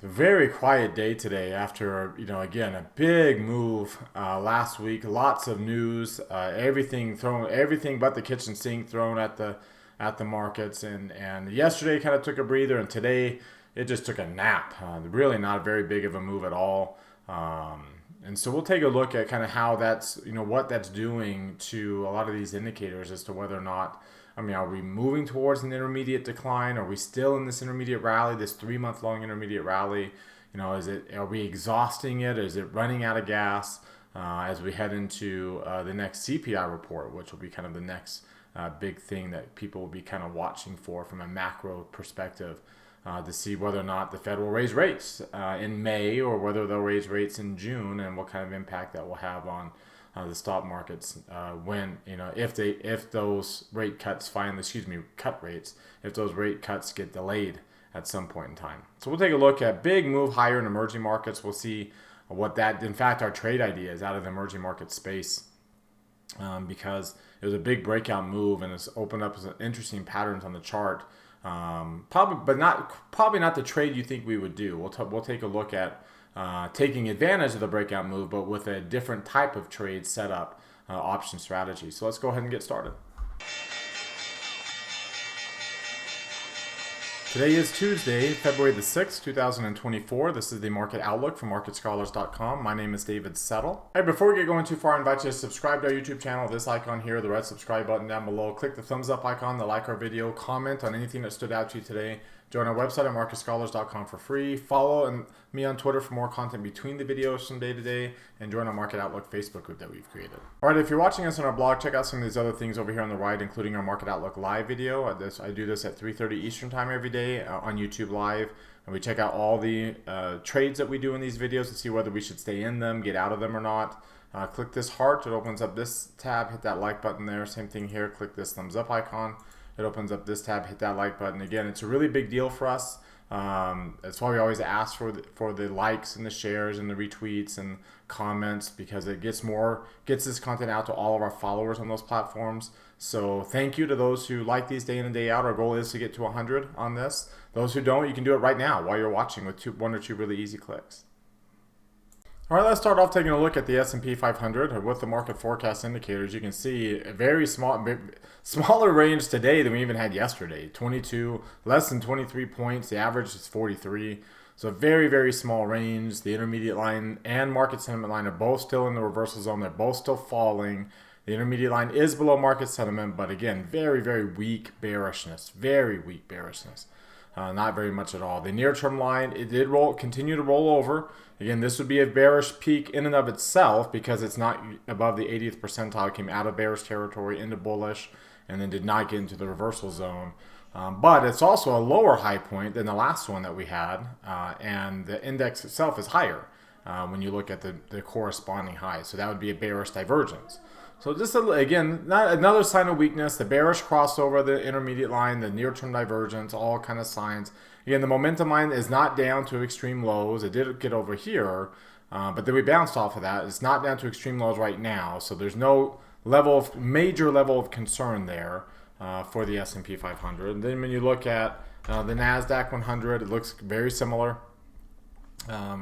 Very quiet day today after, again, a big move last week. Lots of news, everything but the kitchen sink thrown at the markets. And yesterday kind of took a breather, and today it just took a nap. Really not very big of a move at all. And so we'll take a look at kind of how what that's doing to a lot of these indicators as to whether or not, are we moving towards an intermediate decline? Are we still in this intermediate rally, this 3-month long intermediate rally? Are we exhausting it? Is it running out of gas as we head into the next CPI report, which will be kind of the next big thing that people will be kind of watching for from a macro perspective to see whether or not the Fed will raise rates in May or whether they'll raise rates in June, and what kind of impact that will have on the stock markets if those rate cuts cut rates, if those rate cuts get delayed at some point in time. So we'll take a look at big move higher in emerging markets. We'll see in fact, our trade ideas out of the emerging market space, because it was a big breakout move and it's opened up some interesting patterns on the chart. Probably not the trade you think we would do. We'll take a look at taking advantage of the breakout move, but with a different type of trade setup, option strategy. So let's go ahead and get started. Today is Tuesday, February the 6th, 2024. This is the Market Outlook from MarketScholars.com. My name is David Settle. Hey, before we get going too far, I invite you to subscribe to our YouTube channel. This icon here, the red subscribe button down below. Click the thumbs up icon to like our video. Comment on anything that stood out to you today. Join our website at MarketScholars.com for free. Follow me on Twitter for more content between the videos from day to day. And join our Market Outlook Facebook group that we've created. All right, if you're watching us on our blog, check out some of these other things over here on the right, including our Market Outlook live video. I do this at 3:30 Eastern time every day on YouTube Live. And we check out all the trades that we do in these videos to see whether we should stay in them, get out of them or not. Click this heart. It opens up this tab. Hit that like button there. Same thing here. Click this thumbs up icon. It opens up this tab. Hit that like button. Again, it's a really big deal for us. That's why we always ask for the likes and the shares and the retweets and comments, because it gets this content out to all of our followers on those platforms. So thank you to those who like these day in and day out. Our goal is to get to 100 on this. Those who don't, you can do it right now while you're watching with one or two really easy clicks. All right, let's start off taking a look at the S&P 500 with the market forecast indicators. You can see a very smaller range today than we even had yesterday. 22, less than 23 points. The average is 43. So a very, very small range. The intermediate line and market sentiment line are both still in the reversal zone. They're both still falling. The intermediate line is below market sentiment, but again, very, very weak bearishness. Very weak bearishness. Not very much at all. The near-term line, it did continue to roll over. Again, this would be a bearish peak in and of itself because it's not above the 80th percentile. It came out of bearish territory into bullish and then did not get into the reversal zone. But it's also a lower high point than the last one that we had, and the index itself is higher when you look at the corresponding high. So that would be a bearish divergence. So just again, not another sign of weakness. The bearish crossover, the intermediate line, the near-term divergence, all kind of signs. Again, the momentum line is not down to extreme lows. It did get over here, but then we bounced off of that. It's not down to extreme lows right now, so there's no major level of concern there for the S&P 500. And then when you look at the NASDAQ 100, it looks very similar,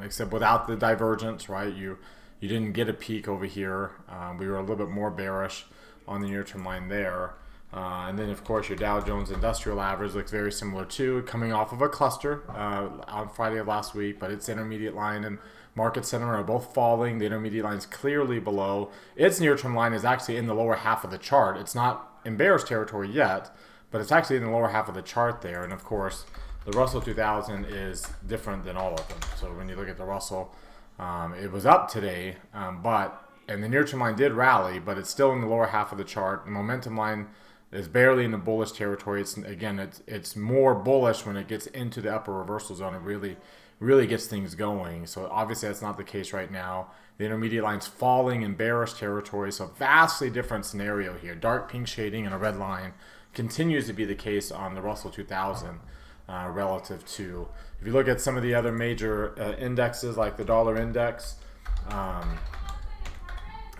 except without the divergence, right? You didn't get a peak over here. We were a little bit more bearish on the near-term line there. And then, of course, your Dow Jones Industrial Average looks very similar too, coming off of a cluster on Friday of last week, but its intermediate line and market sentiment are both falling. The intermediate line is clearly below. Its near-term line is actually in the lower half of the chart. It's not in bearish territory yet, but it's actually in the lower half of the chart there. And, of course, the Russell 2000 is different than all of them. So when you look at the Russell, it was up today, and the near-term line did rally, but it's still in the lower half of the chart. The momentum line is barely in the bullish territory. It's more bullish when it gets into the upper reversal zone. It really gets things going. So obviously that's not the case right now. The intermediate line's falling in bearish territory, so vastly different scenario here. Dark pink shading and a red line continues to be the case on the Russell 2000. Relative to, if you look at some of the other major indexes like the dollar index,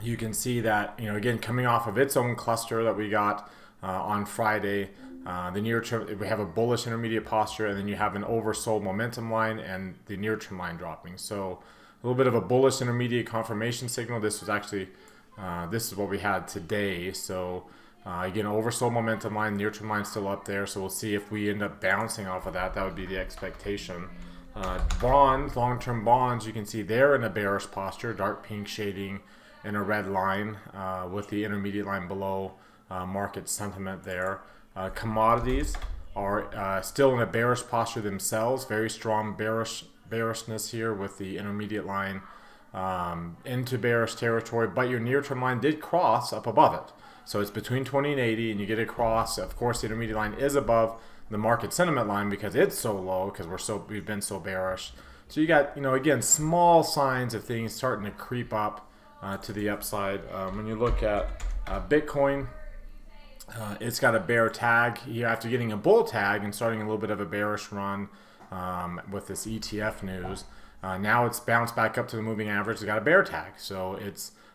you can see that, again, coming off of its own cluster that we got on Friday, The near term, we have a bullish intermediate posture, and then you have an oversold momentum line and the near term line dropping. So a little bit of a bullish intermediate confirmation signal. This was actually, this is what we had today. So again, oversold momentum line, near term line still up there. So we'll see if we end up bouncing off of that. That would be the expectation. Bonds, long-term bonds, you can see they're in a bearish posture, dark pink shading and a red line with the intermediate line below market sentiment there. Commodities are still in a bearish posture themselves, very strong bearishness here with the intermediate line into bearish territory, but your near-term line did cross up above it. So it's between 20 and 80, and you get across. Of course, the intermediate line is above the market sentiment line because it's so low, because we've been so bearish. So you got, again, small signs of things starting to creep up to the upside. When you look at Bitcoin, it's got a bear tag here after getting a bull tag and starting a little bit of a bearish run with this ETF news. Now it's bounced back up to the moving average. It's got a bear tag,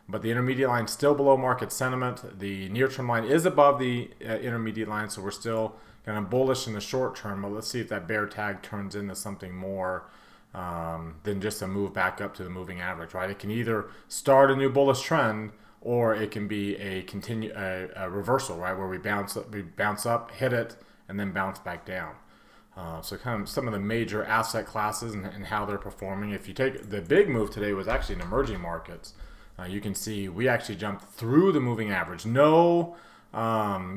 but the intermediate line is still below market sentiment. The near-term line is above the intermediate line, so we're still kind of bullish in the short term. But let's see if that bear tag turns into something more than just a move back up to the moving average, right? It can either start a new bullish trend, or it can be a reversal, right, where we bounce up, hit it, and then bounce back down. So kind of some of the major asset classes and how they're performing. If you take the big move today was actually in emerging markets. You can see we actually jumped through the moving average. We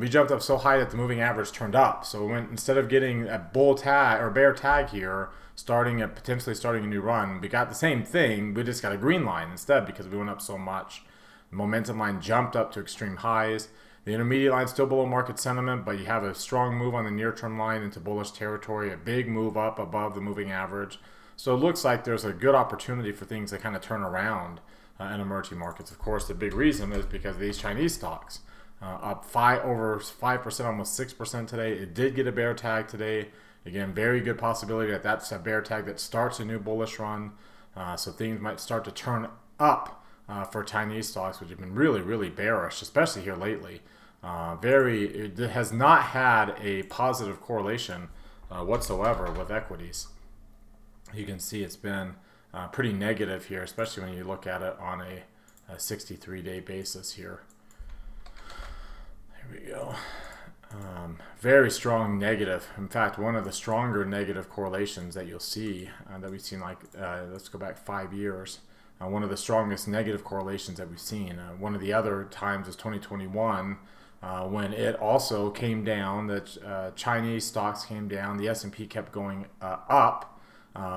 jumped up so high that the moving average turned up. So instead of getting a bull tag or bear tag here, potentially starting a new run, we got the same thing. We just got a green line instead because we went up so much. The momentum line jumped up to extreme highs. The intermediate line still below market sentiment, but you have a strong move on the near-term line into bullish territory, a big move up above the moving average. So it looks like there's a good opportunity for things to kind of turn around in emerging markets. Of course, the big reason is because of these Chinese stocks up over 5%, almost 6% today. It did get a bear tag today. Again, very good possibility that that's a bear tag that starts a new bullish run. So things might start to turn up for Chinese stocks, which have been really, really bearish, especially here lately. It has not had a positive correlation whatsoever with equities. You can see it's been pretty negative here, especially when you look at it on a 63-day basis here. There we go. Very strong negative. In fact, one of the stronger negative correlations that you'll see that we've seen, let's go back 5 years. One of the strongest negative correlations that we've seen. One of the other times is 2021 when it also came down. The Chinese stocks came down. The S&P kept going up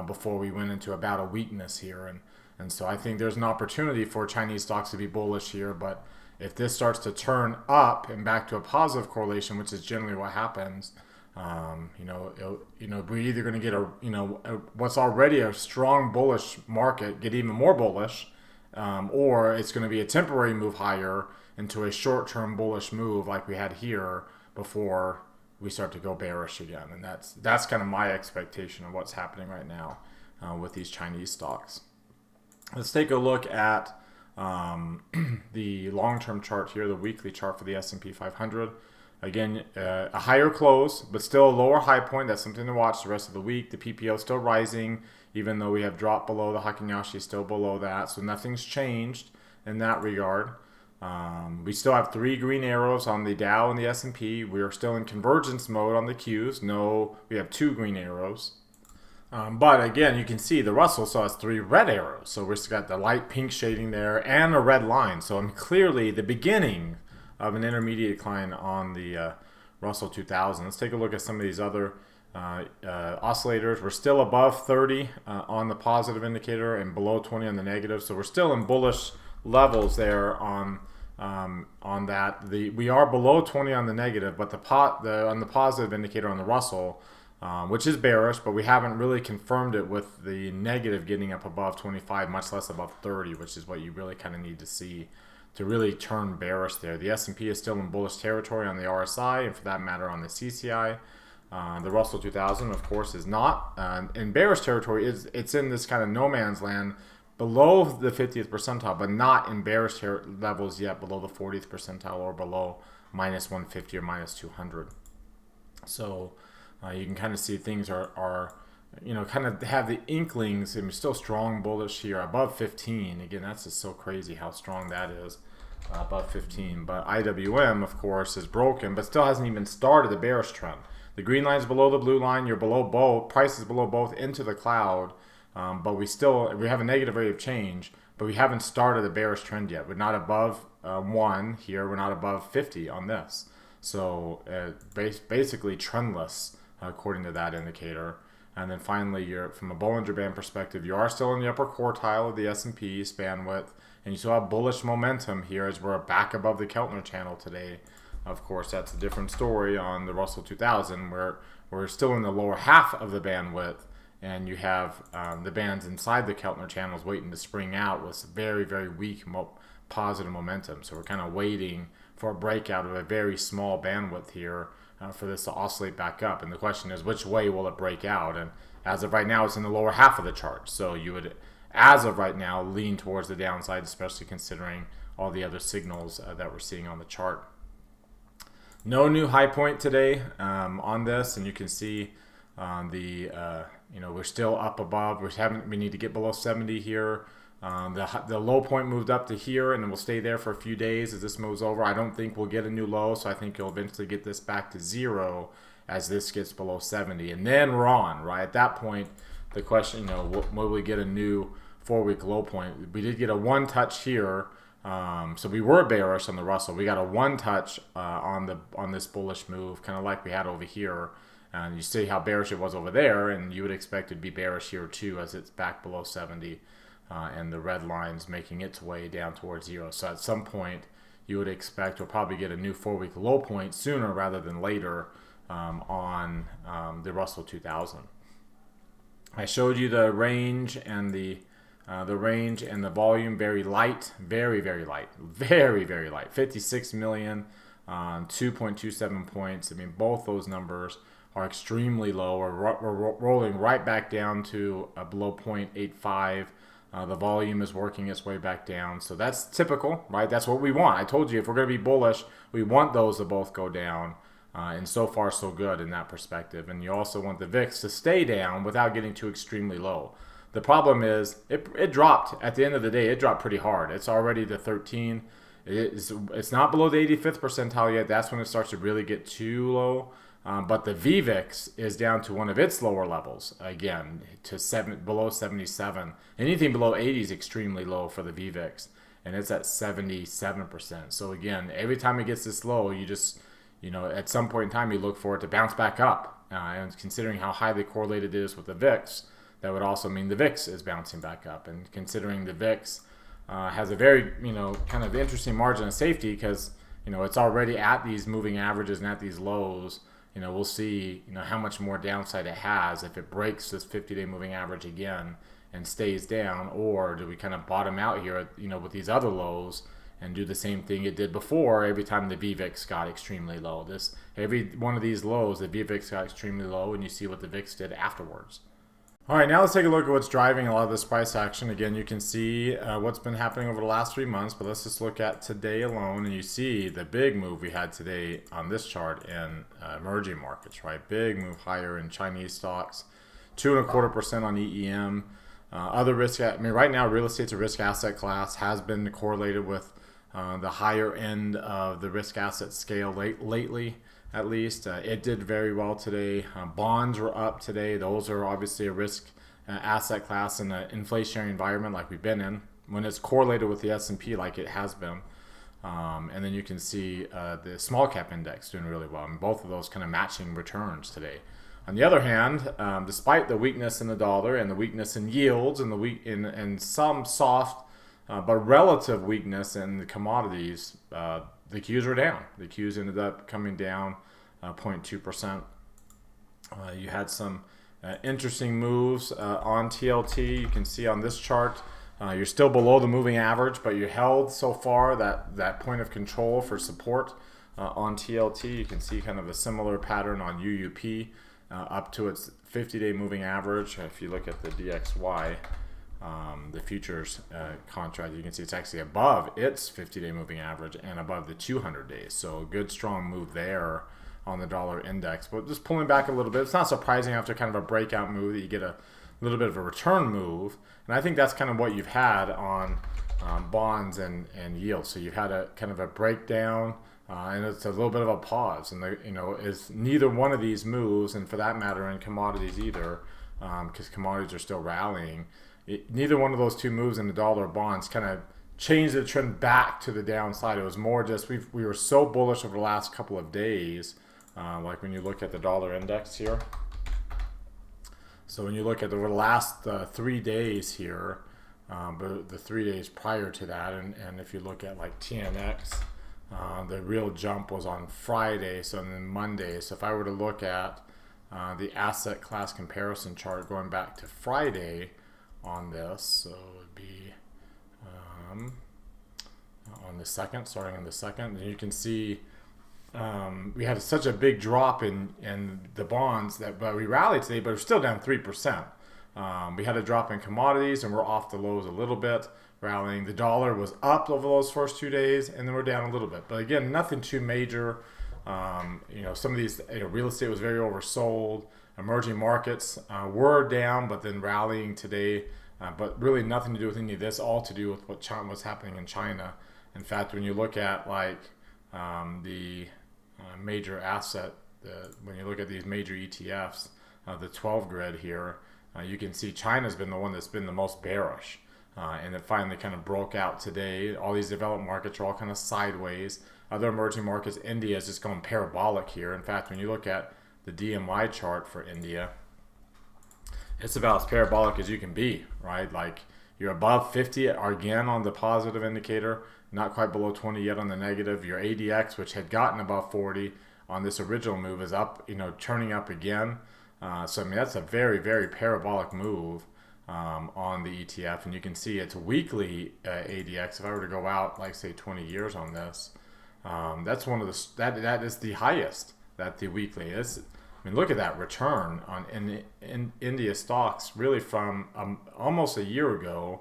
before we went into about a weakness here. And so I think there's an opportunity for Chinese stocks to be bullish here. But if this starts to turn up and back to a positive correlation, which is generally what happens, we're either going to get what's already a strong bullish market get even more bullish, or it's going to be a temporary move higher into a short-term bullish move like we had here before we start to go bearish again. And that's kind of my expectation of what's happening right now with these Chinese stocks. Let's take a look at the long-term chart here, the weekly chart for the S&P 500. Again, a higher close, but still a lower high point. That's something to watch the rest of the week. The PPO still rising, even though we have dropped below the Hakinyashi, still below that. So nothing's changed in that regard. We still have 3 green arrows on the Dow and the S&P. We are still in convergence mode on the Qs. We have 2 green arrows. But again, you can see the Russell still has 3 red arrows. So we've got the light pink shading there and a red line. So I'm clearly the beginning of an intermediate decline on the Russell 2000. Let's take a look at some of these other oscillators. We're still above 30 on the positive indicator and below 20 on the negative. So we're still in bullish levels there on that. We are below 20 on the negative, but on the positive indicator on the Russell, which is bearish, but we haven't really confirmed it with the negative getting up above 25, much less above 30, which is what you really kind of need to see to really turn bearish there. The S&P is still in bullish territory on the RSI, and for that matter on the CCI. The Russell 2000, of course, is not. In bearish territory, it's in this kind of no man's land below the 50th percentile, but not in bearish levels yet below the 40th percentile or below minus 150 or minus 200. So you can kind of see things are kind of have the inklings. I mean, still strong bullish here above 15. Again, that's just so crazy how strong that is, above 15. But IWM, of course, is broken, but still hasn't even started the bearish trend. The green line is below the blue line. You're below both. Price is below both into the cloud. But we have a negative rate of change, but we haven't started a bearish trend yet. We're not above 1 here. We're not above 50 on this. So basically trendless according to that indicator. And then finally, from a Bollinger Band perspective, you are still in the upper quartile of the S&P span width, and you still have bullish momentum here as we're back above the Keltner channel today. Of course, that's a different story on the Russell 2000, where we're still in the lower half of the bandwidth, and you have the bands inside the Keltner channels waiting to spring out with very, very weak positive momentum. So we're kind of waiting for a breakout of a very small bandwidth here for this to oscillate back up. And the question is, which way will it break out? And as of right now, it's in the lower half of the chart. So you would, as of right now, lean towards the downside, especially considering all the other signals that we're seeing on the chart. No new high point today on this, and you can see we're still up above. We need to get below 70 here. The low point moved up to here, and it will stay there for a few days as this moves over. I don't think we'll get a new low, so I think you'll eventually get this back to 0 as this gets below 70, and then we're on. Right at that point, the question, will we get a new 4-week low point? We did get a one touch here. So we were bearish on the Russell. We got a one touch on this bullish move, kind of like we had over here. And you see how bearish it was over there, and you would expect it to be bearish here too as it's back below 70, and the red line's making its way down towards 0. So at some point, you would expect we'll probably get a new 4-week low point sooner rather than later on the Russell 2000. I showed you the range and the volume, very light, very, very light, very, very light. 56 million, 2.27 points. I mean, both those numbers are extremely low. We're rolling right back down to below 0.85. The volume is working its way back down. So that's typical, right? That's what we want. I told you, if we're going to be bullish, we want those to both go down. And so far, so good in that perspective. And you also want the VIX to stay down without getting too extremely low. The problem is it dropped. At the end of the day, it dropped pretty hard. It's already to 13. It's not below the 85th percentile yet. That's when it starts to really get too low. But the VVIX is down to one of its lower levels again, to below 77. Anything below 80 is extremely low for the VVIX, and it's at 77%. So again, every time it gets this low, you just, at some point in time, you look for it to bounce back up. And considering how highly correlated it is with the VIX, that would also mean the VIX is bouncing back up. And considering the VIX has a very, kind of interesting margin of safety because, it's already at these moving averages and at these lows. We'll see, how much more downside it has if it breaks this 50-day moving average again and stays down, or do we kind of bottom out here, with these other lows and do the same thing it did before every time the VVIX got extremely low. Every one of these lows, the VVIX got extremely low, and you see what the VIX did afterwards. All right, now let's take a look at what's driving a lot of this price action. Again, you can see what's been happening over the last 3 months, but let's just look at today alone, and you see the big move we had today on this chart in emerging markets, right? Big move higher in Chinese stocks, 2.25% on EEM. Other risk, right now, real estate's a risk asset class, has been correlated with the higher end of the risk asset scale lately. At least it did very well today. Bonds were up today. Those are obviously a risk asset class in an inflationary environment like we've been in when it's correlated with the S&P like it has been. And then you can see the small cap index doing really well. And both of those kind of matching returns today. On the other hand, despite the weakness in the dollar and the weakness in yields and and some soft but relative weakness in the commodities, the Qs were down. The Qs ended up coming down 0.2%. You had some interesting moves on TLT. You can see on this chart, you're still below the moving average, but you held so far that point of control for support on TLT. You can see kind of a similar pattern on UUP up to its 50-day moving average. If you look at the DXY, the futures contract, you can see it's actually above its 50-day moving average and above the 200 days. So a good strong move there on the dollar index. But just pulling back a little bit, it's not surprising after kind of a breakout move that you get a little bit of a return move. And I think that's kind of what you've had on bonds and yields. So you've had a kind of a breakdown, and it's a little bit of a pause. And is neither one of these moves, and for that matter in commodities either, because commodities are still rallying. Neither one of those two moves in the dollar bonds kind of changed the trend back to the downside. It was more just we were so bullish over the last couple of days, like when you look at the dollar index here. So when you look at the last 3 days here, but the 3 days prior to that, and if you look at like TNX, the real jump was on Friday, so then Monday. So if I were to look at the asset class comparison chart going back to Friday on this, so it would be on the second, starting on the second, and you can see we had such a big drop in the bonds but we rallied today, but we're still down 3%. We had a drop in commodities, and we're off the lows a little bit, rallying. The dollar was up over those first 2 days, and then we're down a little bit. But again, nothing too major. Some of these, real estate was very oversold. Emerging markets were down, but then rallying today. But really nothing to do with any of this, all to do with what's happening in China. In fact, when you look at the major asset, when you look at these major ETFs, the 12 grid here, you can see China's been the one that's been the most bearish. And it finally kind of broke out today. All these developed markets are all kind of sideways. Other emerging markets, India is just going parabolic here. In fact, when you look at the DMI chart for India, it's about as parabolic as you can be, right? Like you're above 50 again on the positive indicator, not quite below 20 yet on the negative. Your ADX, which had gotten above 40 on this original move, is up, turning up again. So I mean, that's a very, very parabolic move on the ETF, and you can see it's weekly ADX. If I were to go out, like say 20 years on this, that's one of the that is the highest that the weekly is. I mean, look at that return on in India stocks. Really, from almost a year ago,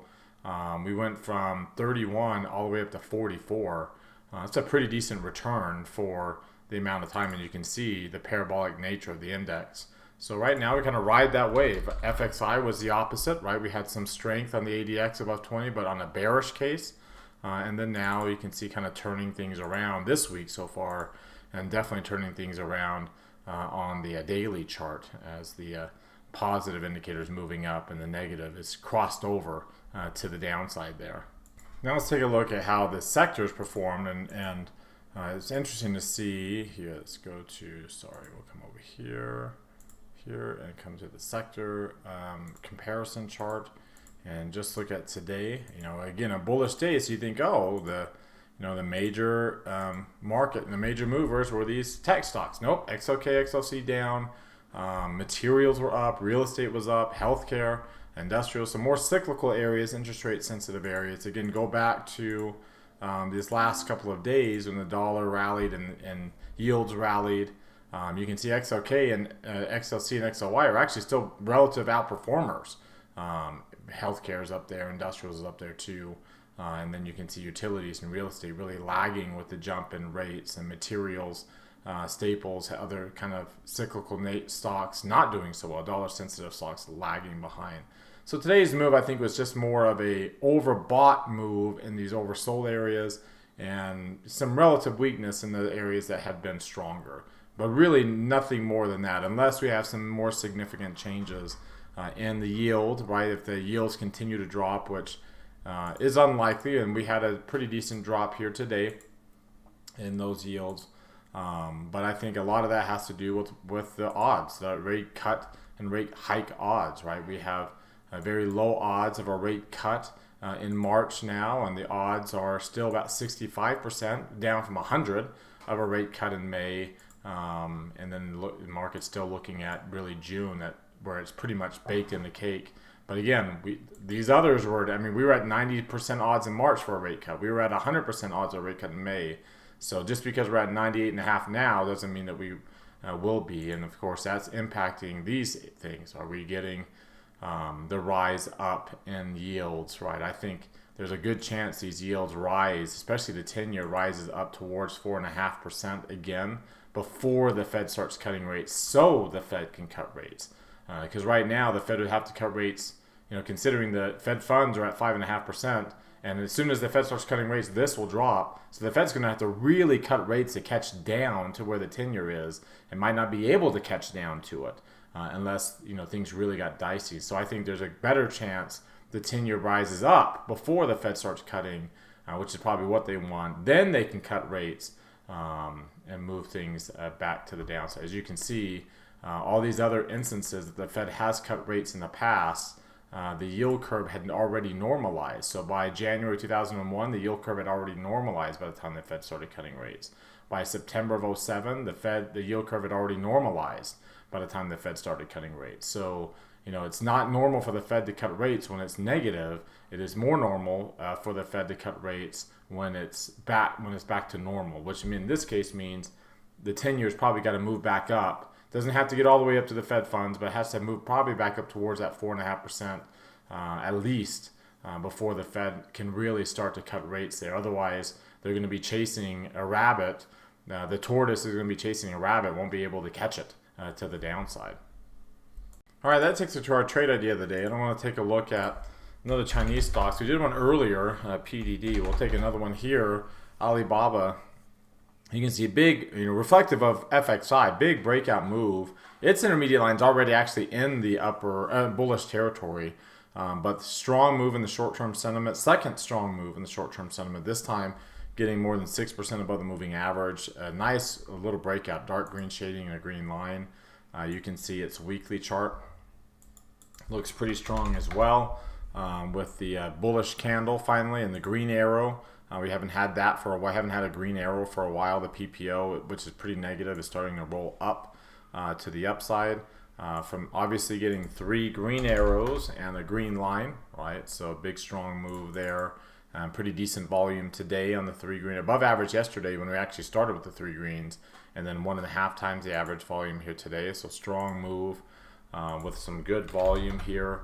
we went from 31 all the way up to 44. That's a pretty decent return for the amount of time, and you can see the parabolic nature of the index. So right now we kind of ride that wave. FXI was the opposite, right? We had some strength on the ADX above 20, but on a bearish case. And then now you can see kind of turning things around this week so far, and definitely turning things around on the daily chart as the positive indicator is moving up and the negative is crossed over to the downside there. Now let's take a look at how the sectors performed, and it's interesting to see here. Let's go to, we'll come over here and come to the sector comparison chart and just look at today. Again, a bullish day, so you think, oh, the major market and the major movers were these tech stocks. Nope, XLK, XLC down, materials were up, real estate was up, healthcare, industrial, some more cyclical areas, interest rate sensitive areas. Again, go back to these last couple of days when the dollar rallied and yields rallied. You can see XLK and XLC and XLY are actually still relative outperformers. Healthcare is up there, industrials is up there too. And then you can see utilities and real estate really lagging with the jump in rates, and materials, staples, other kind of cyclical stocks not doing so well. Dollar sensitive stocks lagging behind. So today's move, I think, was just more of a overbought move in these oversold areas, and some relative weakness in the areas that had been stronger. But really nothing more than that, unless we have some more significant changes in the yield, right? If the yields continue to drop, which is unlikely, and we had a pretty decent drop here today in those yields. But I think a lot of that has to do with the odds, the rate cut and rate hike odds, right? We have very low odds of a rate cut in March now, and the odds are still about 65%, down from 100 of a rate cut in May. And then the market's still looking at really June, where it's pretty much baked in the cake. But again, these others were, we were at 90% odds in March for a rate cut. We were at 100% odds of a rate cut in May. So just because we're at 98.5 now doesn't mean that we will be. And of course, that's impacting these things. Are we getting the rise up in yields, right? I think there's a good chance these yields rise, especially the 10-year rises up towards 4.5% again before the Fed starts cutting rates, so the Fed can cut rates. Because right now the Fed would have to cut rates, considering the Fed funds are at 5.5%, and as soon as the Fed starts cutting rates, this will drop. So the Fed's going to have to really cut rates to catch down to where the 10-year is, and might not be able to catch down to it unless things really got dicey. So I think there's a better chance the 10-year rises up before the Fed starts cutting, which is probably what they want. Then they can cut rates and move things back to the downside. As you can see, all these other instances that the Fed has cut rates in the past, the yield curve had already normalized. So by January 2001, the yield curve had already normalized by the time the Fed started cutting rates. By September of 2007, the yield curve had already normalized by the time the Fed started cutting rates. So it's not normal for the Fed to cut rates when it's negative. It is more normal for the Fed to cut rates when it's back to normal, which in this case means the 10-year has probably got to move back up. Doesn't have to get all the way up to the Fed funds, but it has to move probably back up towards that 4.5% at least before the Fed can really start to cut rates there. Otherwise, they're going to be chasing a rabbit. The tortoise is going to be chasing a rabbit, won't be able to catch it to the downside. All right, that takes us to our trade idea of the day. And I want to take a look at another Chinese stocks. We did one earlier, PDD. We'll take another one here, Alibaba. You can see a big, reflective of FXI, big breakout move. Its intermediate line's already actually in the upper bullish territory, but strong move in the short-term sentiment. Second strong move in the short-term sentiment. This time getting more than 6% above the moving average. A nice little breakout, dark green shading and a green line. You can see its weekly chart looks pretty strong as well, with the bullish candle finally and the green arrow. We haven't had that for a while. Haven't had a green arrow for a while. The PPO, which is pretty negative, is starting to roll up to the upside from obviously getting 3 green arrows and a green line, right? So big strong move there. Pretty decent volume today on the 3 green, above average yesterday when we actually started with the 3 greens, and then 1.5 times the average volume here today. So strong move with some good volume here,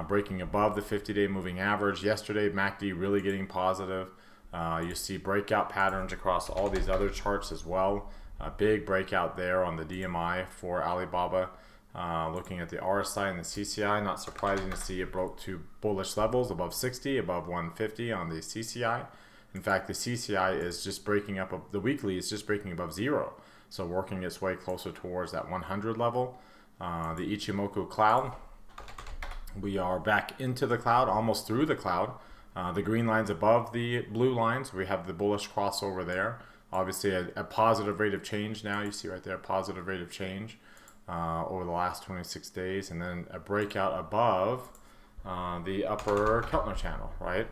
breaking above the 50-day moving average. Yesterday, MACD really getting positive. You see breakout patterns across all these other charts as well. A big breakout there on the DMI for Alibaba. Looking at the RSI and the CCI, not surprising to see it broke to bullish levels above 60, above 150 on the CCI. In fact, the CCI is just breaking up, the weekly is just breaking above 0. So working its way closer towards that 100 level. The Ichimoku cloud, we are back into the cloud, almost through the cloud. The green line's above the blue line, so we have the bullish crossover there. Obviously a positive rate of change now. You see right there, positive rate of change over the last 26 days. And then a breakout above the upper Keltner channel, right?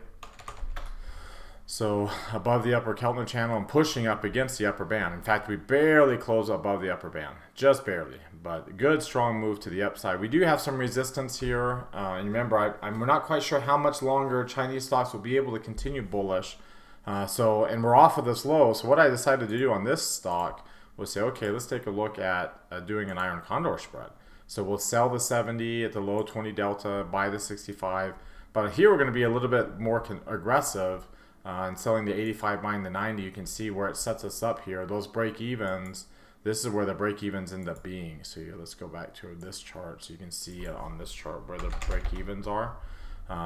So above the upper Keltner channel and pushing up against the upper band. In fact, we barely close above the upper band, just barely. But good, strong move to the upside. We do have some resistance here. And remember, we're not quite sure how much longer Chinese stocks will be able to continue bullish. And we're off of this low. So what I decided to do on this stock was say, okay, let's take a look at doing an iron condor spread. So we'll sell the 70 at the low 20 delta, buy the 65. But here we're going to be a little bit more aggressive. And selling the 85, buying the 90, you can see where it sets us up here. Those break evens, this is where the break evens end up being. So let's go back to this chart so you can see on this chart where the break evens are.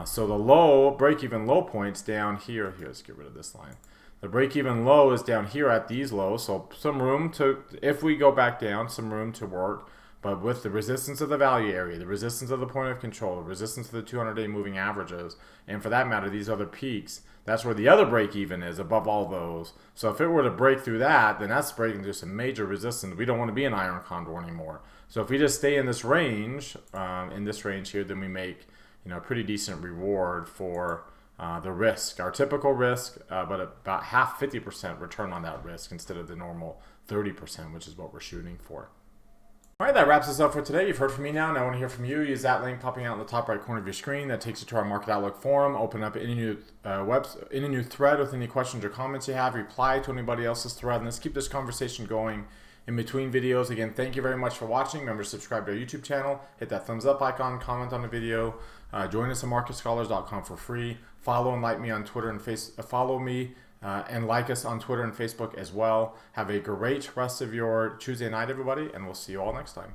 So the low, break even low points down here. Here, let's get rid of this line. The break even low is down here at these lows. So some room to, if we go back down, some room to work. But with the resistance of the value area, the resistance of the point of control, the resistance of the 200-day moving averages, and for that matter, these other peaks, that's where the other break even is above all those. So if it were to break through that, then that's breaking through some major resistance. We don't want to be an iron condor anymore. So if we just stay in this range here, then we make a pretty decent reward for the risk, our typical risk, but about half, 50% return on that risk instead of the normal 30%, which is what we're shooting for. All right, that wraps us up for today. You've heard from me now. Now I want to hear from you. Use that link popping out in the top right corner of your screen. That takes you to our Market Outlook forum. Open up any new thread with any questions or comments you have. Reply to anybody else's thread. And let's keep this conversation going in between videos. Again, thank you very much for watching. Remember to subscribe to our YouTube channel. Hit that thumbs up icon. Comment on the video. Join us at marketscholars.com for free. Follow and like me on Twitter and Facebook. Follow me and like us on Twitter and Facebook as well. Have a great rest of your Tuesday night, everybody, and we'll see you all next time.